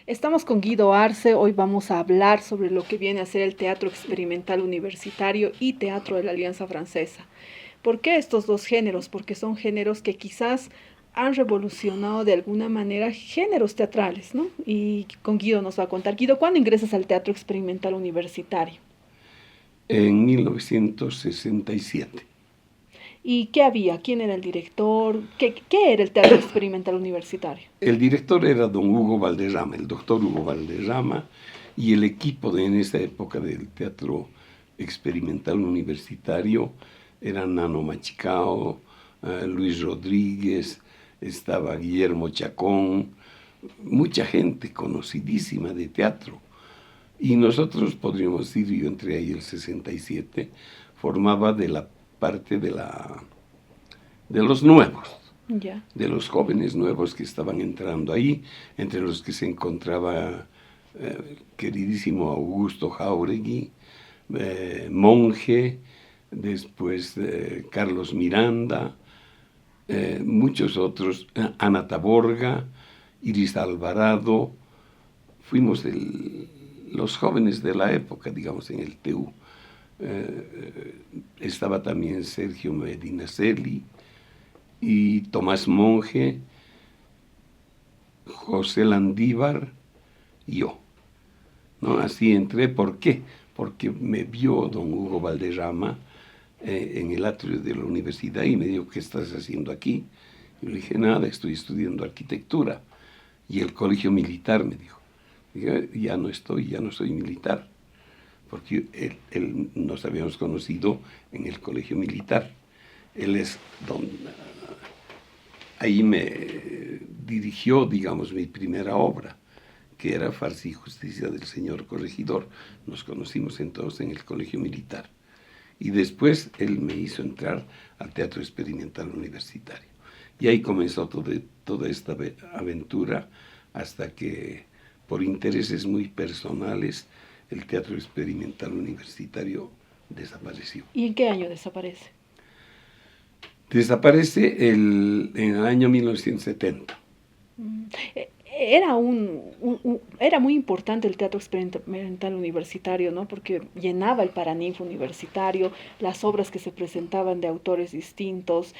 Estamos con Guido Arce, hoy vamos a hablar sobre lo que viene a ser el teatro experimental universitario y teatro de la Alianza Francesa. ¿Por qué estos dos géneros? Porque son géneros que quizás han revolucionado de alguna manera géneros teatrales, ¿no? Y con Guido nos va a contar. Guido, ¿cuándo ingresas al teatro experimental universitario? En 1967. ¿Y qué había? ¿Quién era el director? ¿Qué era el teatro experimental universitario? El director era don Hugo Valderrama, el doctor Hugo Valderrama, y el equipo en esa época del teatro experimental universitario eran Nano Machicao, Luis Rodríguez, estaba Guillermo Chacón, mucha gente conocidísima de teatro. Y nosotros podríamos decir, yo entré ahí el 67, formaba de la parte de los nuevos, Ya. de los jóvenes nuevos que estaban entrando ahí, entre los que se encontraba queridísimo Augusto Jauregui, Monje, después Carlos Miranda, muchos otros, Ana Taborga, Iris Alvarado, fuimos los jóvenes de la época, digamos, en el TU. Estaba también Sergio Medinaceli y Tomás Monge, José Landívar y yo. ¿No? Así entré. ¿Por qué? Porque me vio don Hugo Valderrama en el atrio de la universidad y me dijo, ¿qué estás haciendo aquí? Yo le dije, nada, estoy estudiando arquitectura. Y el colegio militar, me dijo. Dije, ya no soy militar, porque nos habíamos conocido en el colegio militar. Él es don, ahí me dirigió, digamos, mi primera obra, que era Farsa y Justicia del Señor Corregidor. Nos conocimos entonces en el colegio militar. Y después él me hizo entrar al Teatro Experimental Universitario. Y ahí comenzó toda esta aventura hasta que, por intereses muy personales, el Teatro Experimental Universitario desapareció. ¿Y en qué año desaparece? Desaparece en el año 1970. Era muy importante el teatro experimental universitario, ¿no? Porque llenaba el Paraninfo universitario, las obras que se presentaban de autores distintos,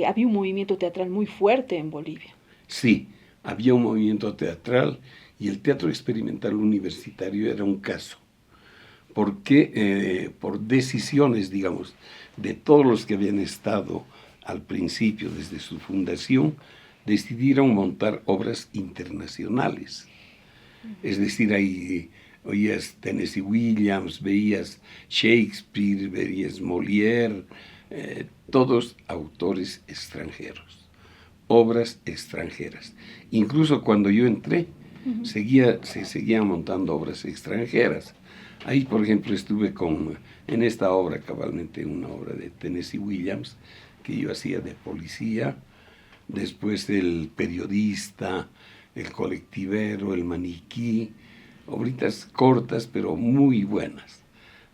había un movimiento teatral muy fuerte en Bolivia. Sí, había un movimiento teatral y el Teatro Experimental Universitario era un caso, porque por decisiones, digamos, de todos los que habían estado al principio, desde su fundación, decidieron montar obras internacionales. Es decir, ahí oías Tennessee Williams, veías Shakespeare, veías Molière, todos autores extranjeros, obras extranjeras. Incluso cuando yo entré, se seguían montando obras extranjeras. Ahí, por ejemplo, estuve en esta obra, cabalmente una obra de Tennessee Williams, que yo hacía de policía, después el periodista, el colectivero, el maniquí, obritas cortas pero muy buenas,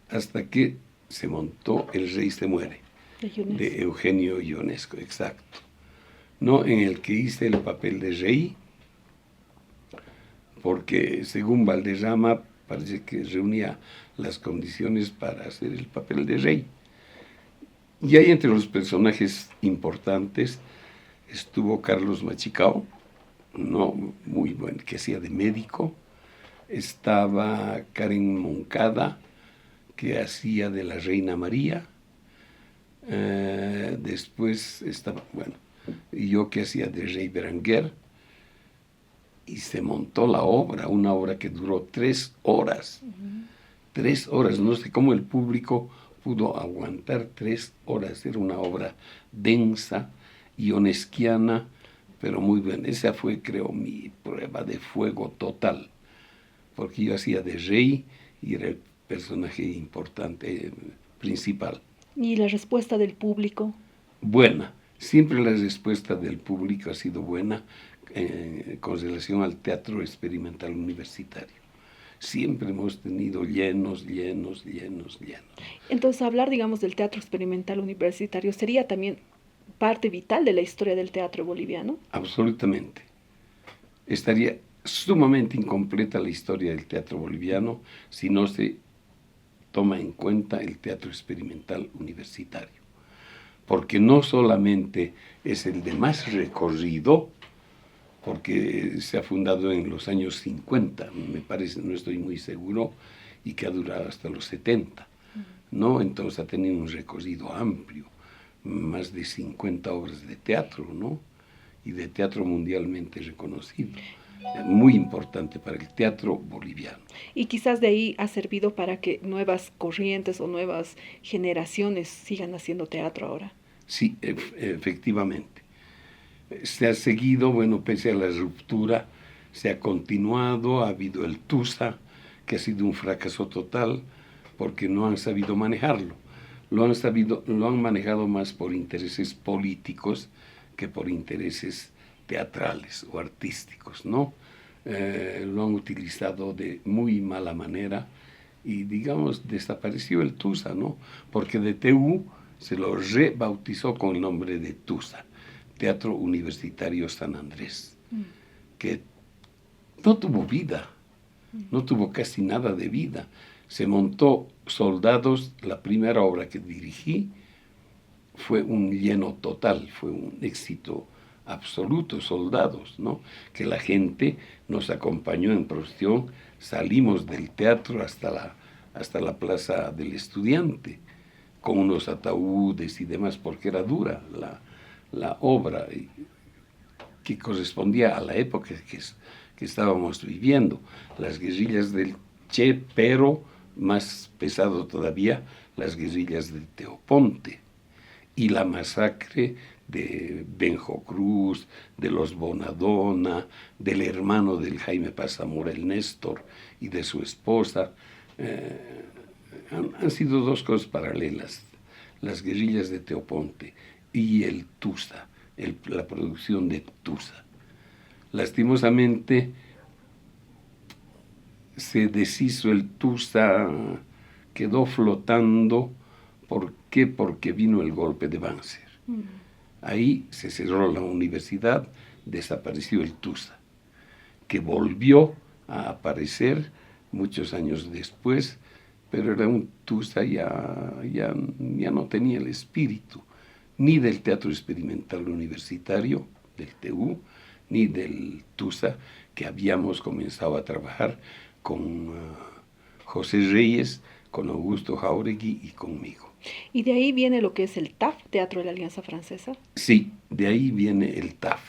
hasta que se montó El Rey se muere, De de Ionesco. Eugenio Ionesco, exacto, ¿no? En el que hice el papel de rey, porque según Valderrama parece que reunía las condiciones para hacer el papel de rey. Y ahí entre los personajes importantes estuvo Carlos Machicao, no muy bueno, que hacía de médico. Estaba Karen Moncada, que hacía de la Reina María. Después estaba, bueno, yo que hacía de Rey Berenguer. Y se montó la obra, una obra que duró 3 horas. 3 horas, no sé cómo el público pudo aguantar 3 horas. Era una obra densa, ionesquiana, pero muy buena. Esa fue, creo, mi prueba de fuego total, porque yo hacía de rey y era el personaje importante, principal. Y la respuesta del público. Buena, siempre la respuesta del público ha sido buena con relación al teatro experimental universitario. Siempre hemos tenido llenos, llenos, llenos, llenos. Entonces, hablar, digamos, del teatro experimental universitario sería también parte vital de la historia del teatro boliviano. Absolutamente. Estaría sumamente incompleta la historia del teatro boliviano si no se toma en cuenta el teatro experimental universitario, porque no solamente es el de más recorrido, porque se ha fundado en los años 50, me parece, no estoy muy seguro, y que ha durado hasta los 70, ¿no? Entonces ha tenido un recorrido amplio, más de 50 obras de teatro, ¿no? Y de teatro mundialmente reconocido. Muy importante para el teatro boliviano. Y quizás de ahí ha servido para que nuevas corrientes o nuevas generaciones sigan haciendo teatro ahora. Sí, efectivamente. Se ha seguido, bueno, pese a la ruptura, se ha continuado, ha habido el TUSA, que ha sido un fracaso total, porque no han sabido manejarlo. Lo han manejado más por intereses políticos que por intereses teatrales o artísticos, ¿no? Lo han utilizado de muy mala manera y, digamos, desapareció el TUSA, ¿no? Porque de TU se lo rebautizó con el nombre de TUSA, Teatro Universitario San Andrés, que no tuvo vida, no tuvo casi nada de vida. Se montó Soldados, la primera obra que dirigí, fue un lleno total, fue un éxito absoluto, Soldados, ¿no? Que la gente nos acompañó en procesión, salimos del teatro hasta la Plaza del Estudiante, con unos ataúdes y demás, porque era dura la obra que correspondía a la época que estábamos viviendo, las guerrillas del Che, pero más pesado todavía, las guerrillas de Teoponte y la masacre de Benjo Cruz, de los Bonadona, del hermano del Jaime Pazamora, el Néstor, y de su esposa. Han sido dos cosas paralelas, las guerrillas de Teoponte y el TUSA, la producción de TUSA. Lastimosamente se deshizo el TUSA, quedó flotando. ¿Por qué? Porque vino el golpe de Banzer. Ahí se cerró la universidad, desapareció el TUSA, que volvió a aparecer muchos años después, pero era un TUSA ya no tenía el espíritu ni del Teatro Experimental Universitario, del TU, ni del TUSA, que habíamos comenzado a trabajar con José Reyes, con Augusto Jauregui y conmigo. ¿Y de ahí viene lo que es el TAF, Teatro de la Alianza Francesa? Sí, de ahí viene el TAF.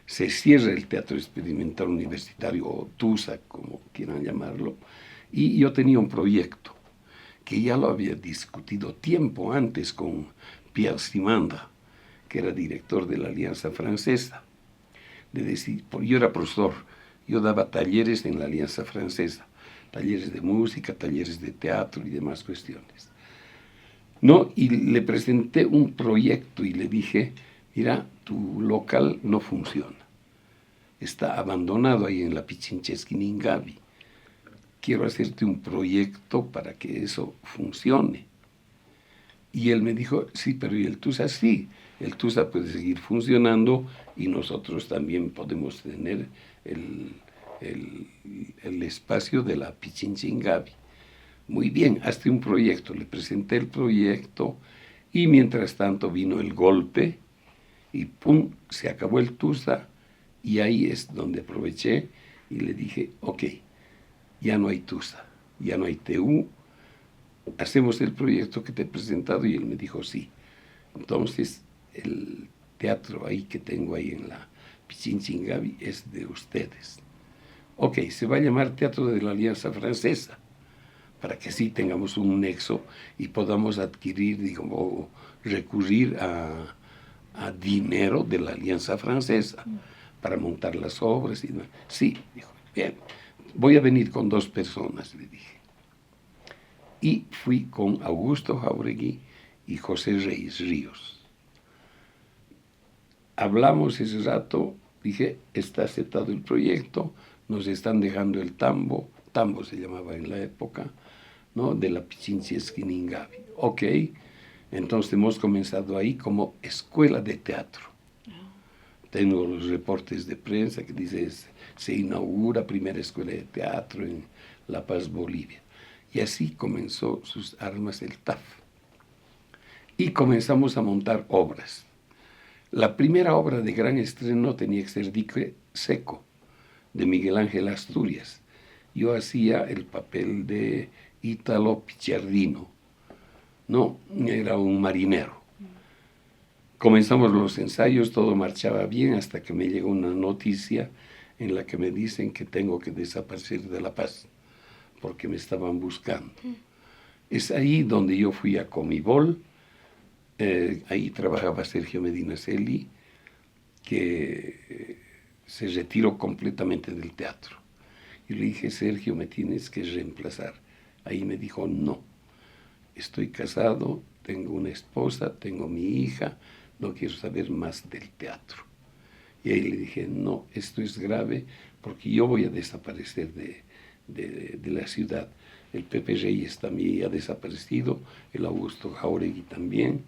Se cierra el Teatro Experimental Universitario, o TUSA, como quieran llamarlo, y yo tenía un proyecto que ya lo había discutido tiempo antes con Pierre Simandra, que era director de la Alianza Francesa. De decir, yo era profesor, yo daba talleres en la Alianza Francesa, talleres de música, talleres de teatro y demás cuestiones. No, y le presenté un proyecto y le dije, mira, tu local no funciona. Está abandonado ahí en la Pichincha-Esquiningavi. Quiero hacerte un proyecto para que eso funcione. Y él me dijo, sí, pero ¿y el TUSA? Sí, el TUSA puede seguir funcionando y nosotros también podemos tener el espacio de la Pichincha-Ingavi. Muy bien, hazte un proyecto. Le presenté el proyecto y mientras tanto vino el golpe y ¡pum!, se acabó el TUSA y ahí es donde aproveché y le dije, ok, ya no hay TUSA, ya no hay TU, hacemos el proyecto que te he presentado, y él me dijo sí. Entonces el teatro ahí que tengo ahí en la Pichincha-Ingavi es de ustedes. Ok, se va a llamar Teatro de la Alianza Francesa, para que así tengamos un nexo y podamos adquirir, digamos, recurrir a dinero de la Alianza Francesa para montar las obras. Y sí, dijo, bien, voy a venir con 2 personas, le dije. Y fui con Augusto Jauregui y José Reyes Ríos. Hablamos ese rato, dije, está aceptado el proyecto, nos están dejando el tambo se llamaba en la época, ¿no?, de la Pichincha-Esquiningavi. Ok, entonces hemos comenzado ahí como escuela de teatro. tengo los reportes de prensa que dice se inaugura primera escuela de teatro en La Paz, Bolivia. Y así comenzó sus armas el TAF. Y comenzamos a montar obras. La primera obra de gran estreno tenía que ser Dique Seco, de Miguel Ángel Asturias. Yo hacía el papel de Ítalo Picciardino, ¿no? Era un marinero. Comenzamos los ensayos, todo marchaba bien hasta que me llegó una noticia en la que me dicen que tengo que desaparecer de La Paz porque me estaban buscando. Es ahí donde yo fui a Comibol, ahí trabajaba Sergio Medinaceli, que se retiró completamente del teatro. Y le dije, Sergio, me tienes que reemplazar. Ahí me dijo, no, estoy casado, tengo una esposa, tengo mi hija, no quiero saber más del teatro. Y ahí le dije, no, esto es grave porque yo voy a desaparecer de la ciudad. El Pepe Reyes también ha desaparecido, el Augusto Jáuregui también,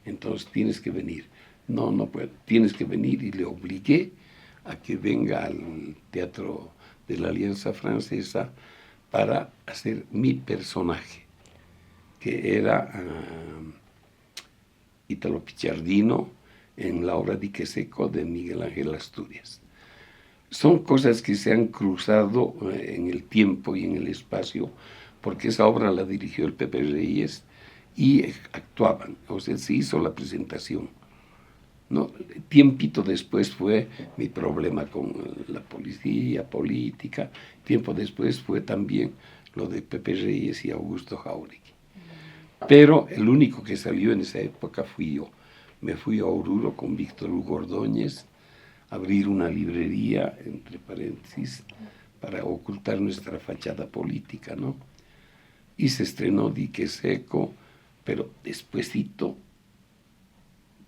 entonces tienes que venir. No, no puedo, tienes que venir, y le obligué a que venga al Teatro de la Alianza Francesa para hacer mi personaje, que era Ítalo Picciardino en la obra Dique Seco de Miguel Ángel Asturias. Son cosas que se han cruzado en el tiempo y en el espacio, porque esa obra la dirigió el Pepe Reyes y actuaban, o sea, se hizo la presentación. No, tiempito después fue mi problema con la policía política, tiempo después fue también lo de Pepe Reyes y Augusto Jáuregui. Pero el único que salió en esa época fui yo. Me fui a Oruro con Víctor Hugo Ordóñez a abrir una librería, entre paréntesis, para ocultar nuestra fachada política, ¿no? Y se estrenó Dique Seco, pero despuesito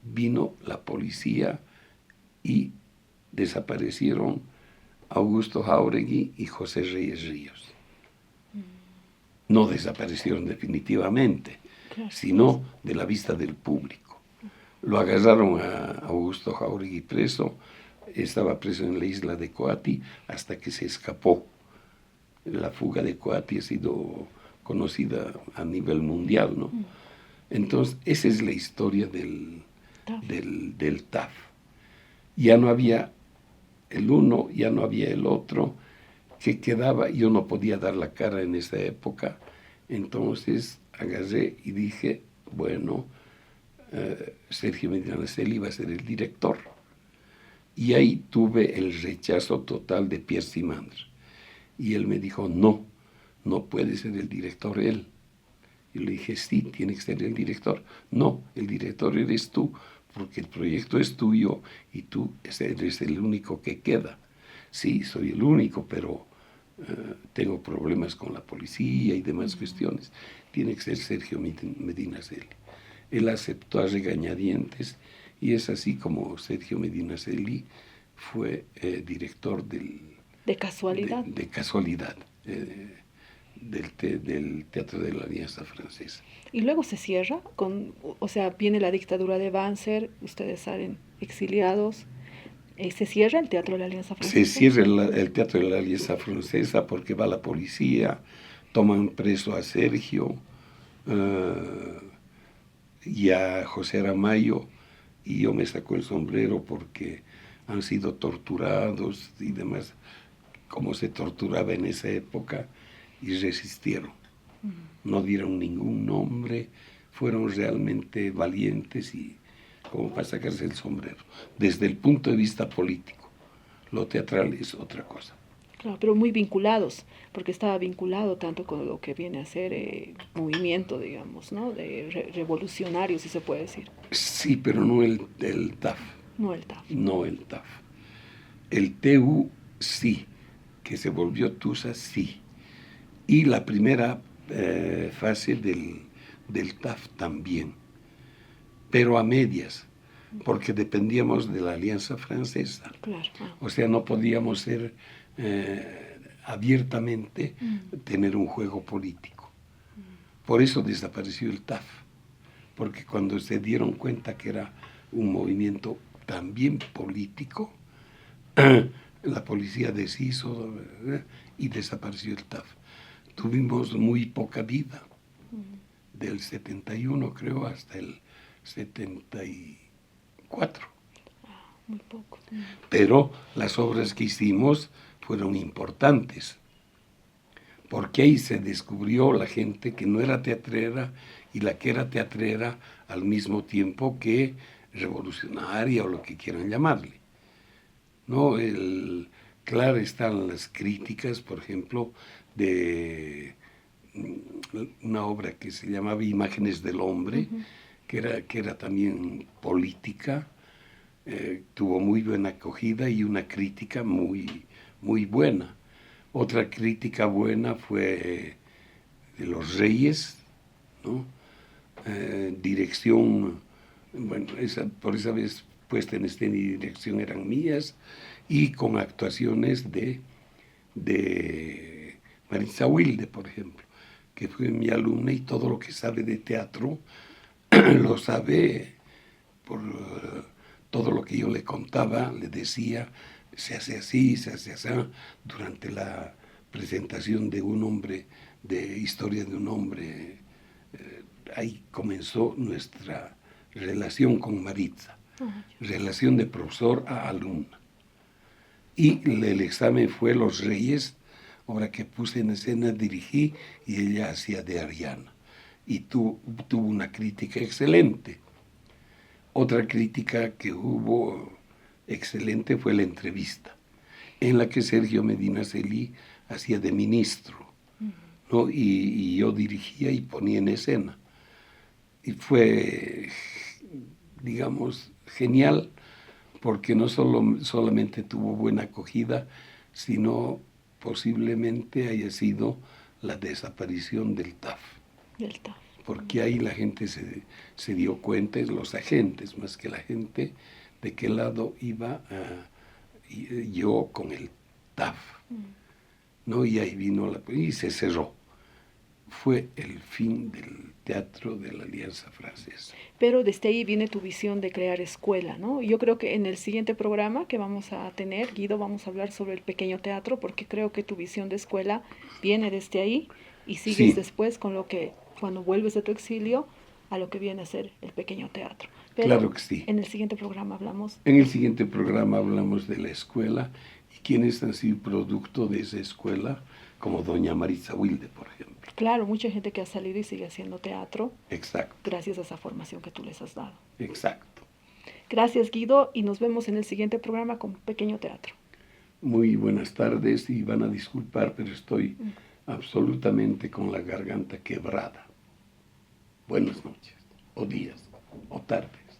vino la policía y desaparecieron Augusto Jáuregui y José Reyes Ríos. No desaparecieron definitivamente, sino de la vista del público. Lo agarraron a Augusto Jáuregui preso, estaba preso en la isla de Coati hasta que se escapó. La fuga de Coati ha sido conocida a nivel mundial, ¿no? Entonces, esa es la historia del TAF. Ya no había el uno, ya no había el otro, que quedaba, yo no podía dar la cara en esa época, entonces agarré y dije, bueno, Sergio Medinaceli iba a ser el director. Y ahí tuve el rechazo total de Pierre Simandre. Y él me dijo, no, no puede ser el director él. Y le dije, sí, tiene que ser el director. No, el director eres tú, porque el proyecto es tuyo y tú eres el único que queda. Sí, soy el único, pero tengo problemas con la policía y demás cuestiones. Tiene que ser Sergio Medinaceli. Él aceptó a regañadientes y es así como Sergio Medinaceli fue director del... De casualidad. De casualidad. Del Teatro de la Alianza Francesa. Y luego se cierra, o sea, viene la dictadura de Banzer, ustedes salen exiliados, se cierra el Teatro de la Alianza Francesa. Se cierra el Teatro de la Alianza Francesa porque va la policía, toman preso a Sergio y a José Aramayo, y yo me saco el sombrero porque han sido torturados y demás, como se torturaba en esa época, y resistieron. No dieron ningún nombre, fueron realmente valientes y como para sacarse el sombrero. Desde el punto de vista político, lo teatral es otra cosa. Claro, pero muy vinculados, porque estaba vinculado tanto con lo que viene a ser movimiento, digamos, ¿no? De revolucionario, si se puede decir. Sí, pero no el TAF. No el TAF. No el TAF. El TU sí, que se volvió TUSA sí. Y la primera fase del TAF también, pero a medias, porque dependíamos de la Alianza Francesa. Claro. O sea, no podíamos ser abiertamente tener un juego político. Por eso desapareció el TAF, porque cuando se dieron cuenta que era un movimiento también político, la policía deshizo y desapareció el TAF. Tuvimos muy poca vida, del 71 creo hasta el 74. Muy poco. Pero las obras que hicimos fueron importantes, porque ahí se descubrió la gente que no era teatrera y la que era teatrera al mismo tiempo que revolucionaria o lo que quieran llamarle. ¿No? Claro, están las críticas, por ejemplo, de una obra que se llamaba Imágenes del Hombre, que era también política, tuvo muy buena acogida y una crítica muy, muy buena. Otra crítica buena fue de Los Reyes, ¿no? Dirección, bueno, por esa vez puesta en escena y dirección eran mías, y con actuaciones de Maritza Wilde, por ejemplo, que fue mi alumna y todo lo que sabe de teatro lo sabe por todo lo que yo le contaba, le decía, se hace así, se hace así, durante la presentación de un hombre, de Historia de un hombre, ahí comenzó nuestra relación con Maritza, relación de profesor a alumna. Y el examen fue Los Reyes, obra que puse en escena, dirigí y ella hacía de Ariana. Y tuvo una crítica excelente. Otra crítica que hubo excelente fue la entrevista, en la que Sergio Medina Celi hacía de ministro, ¿no? Y yo dirigía y ponía en escena. Y fue, digamos, genial, porque no solamente tuvo buena acogida, sino posiblemente haya sido la desaparición del TAF. Del TAF. Porque ahí la gente se dio cuenta, los agentes más que la gente, de qué lado iba yo con el TAF, ¿no? Y ahí vino y se cerró. Fue el fin del teatro de la Alianza Francesa. Pero desde ahí viene tu visión de crear escuela, ¿no? Yo creo que en el siguiente programa que vamos a tener, Guido, vamos a hablar sobre el pequeño teatro, porque creo que tu visión de escuela viene desde ahí y sigues después con lo que, cuando vuelves de tu exilio, a lo que viene a ser el pequeño teatro. Pero claro que sí. En el siguiente programa hablamos. En el siguiente programa hablamos de la escuela y quiénes han sido producto de esa escuela, como doña Maritza Wilde, por ejemplo. Claro, mucha gente que ha salido y sigue haciendo teatro. Exacto. Gracias a esa formación que tú les has dado. Exacto. Gracias, Guido, y nos vemos en el siguiente programa con Pequeño Teatro. Muy buenas tardes y van a disculpar, pero estoy absolutamente con la garganta quebrada. Buenas noches, o días, o tardes.